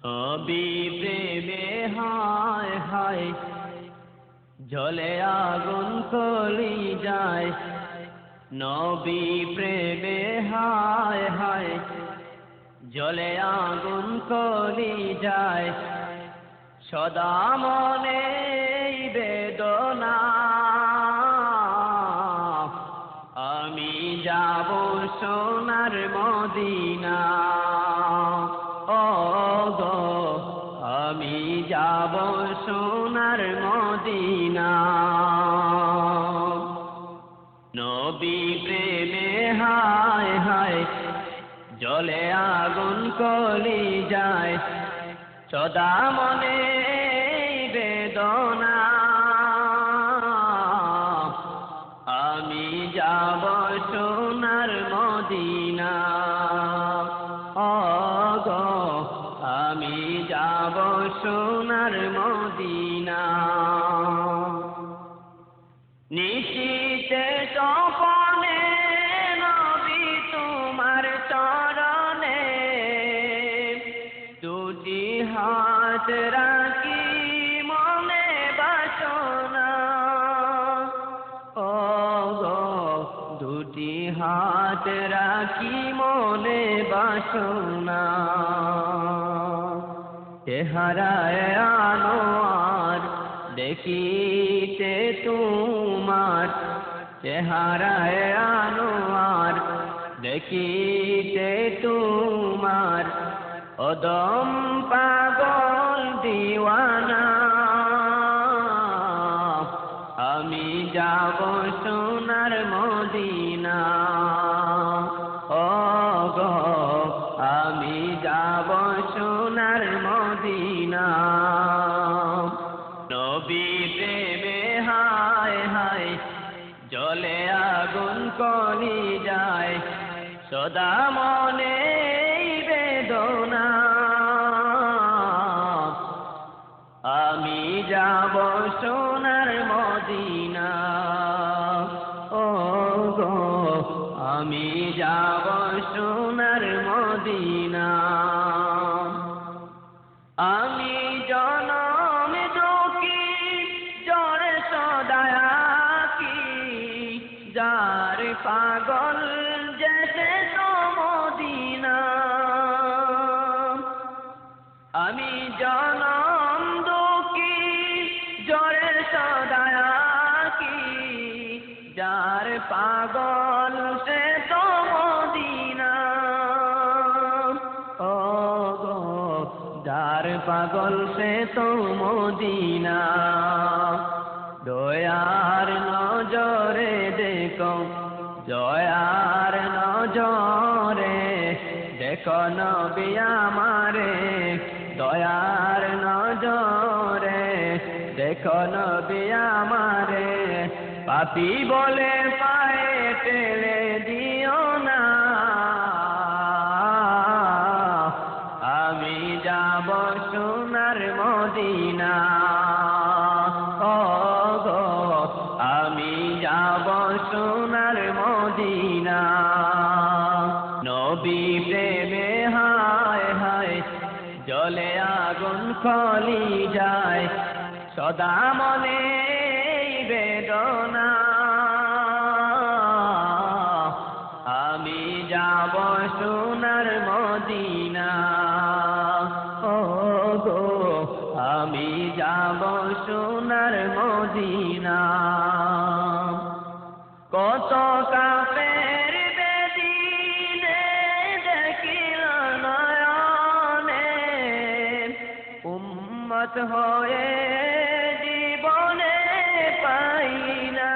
নবী প্রেমে হায় হায় জ্বলে আগুন কলি যায়। নবী প্রেমে হায় হায় জ্বলে আগুন কলি যায়। সদা মনে বেদনা আমি যাব সোনার মদিনা। ও গো আমি যাব সোনার মদিনা। নবী প্রেমে হায় হায় জ্বলে আগুন কলি যায়। সদা মনে বেদনা আমি যাব সোনার মদিনা। ও গো আমি যাব সোনার মদিনা। নিশীথে স্বপনে নবী তোমার চরণে দুটি হাত রাখি মনে বাসনা। ও গো দুটি হাত রাখি মনে বাসনা। চেহারায় আনোয়ার দেখিতে তোমার, চেহারায় আনোয়ার দেখিতে তোমার অদম পাগল দিওয়ানা। আমি যাব সোনার মদিনা। ও গো আমি যাব সোনার মদিনা। নবী প্রেমে হায় হায় জ্বলে আগুন কলি যায়। সদা মনে বেদনা আমি যাব সোনার মদিনা। ও গো আমি যাব সোনার মদিনা। আমি জনম দুঃখী জ্বরে সদায়াকি যার পাগল যেতে তো মদিনা। আমি জনম দুঃখী জ্বরে সদায়াকি যার পাগল সে তো মদিনা। ও গো যার পাগল সে তো মদিনা। দয়ার নজরে দেখো দয়ার নজরে দেখো নবী আমারে। দয়ার নজরে দেখো নবী আমারে। পাপী বলে পায়ে টেলে দিও না। আমি যাব সোনার মদিনা। ও গো আমি যাব সোনার মদিনা। নবী প্রেমে হায় হায় জ্বলে আগুন কলি যায়। সদা মনে বেদনা আমি যাব সোনার মদিনা। ও গো আমি যাব সোনার মদিনা। কত কাফের বেদিনে দেখিল নয়নে উম্মত হয়ে জীবনে পাইনা।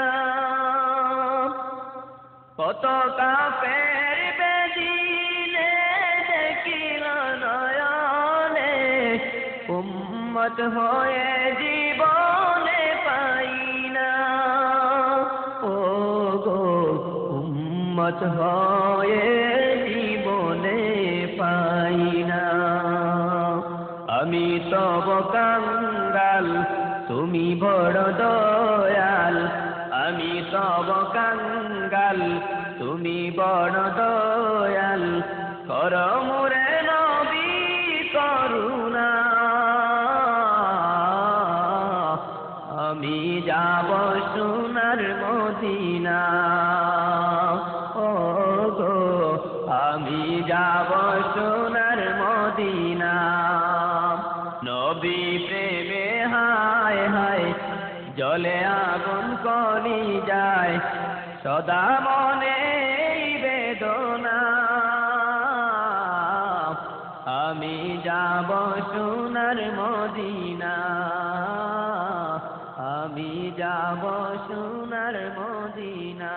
কত কাফের বেদিনে দেখিল নয়নে উম্মত হয়ে জীবনে পাইনা। ও গো উম্মত হয়ে জীবনে পাইনা। আমি তব কাঙ্গাল তুমি বড় দয়াল। আমি তব কাঙ্গাল তুমি বড় দয়াল। কর মোরে নবী করুণা। জলে আগুন কলি যায় সদা মনে বেদনা আমি যাব সোনার মদিনা আমি যাব সোনার মদিনা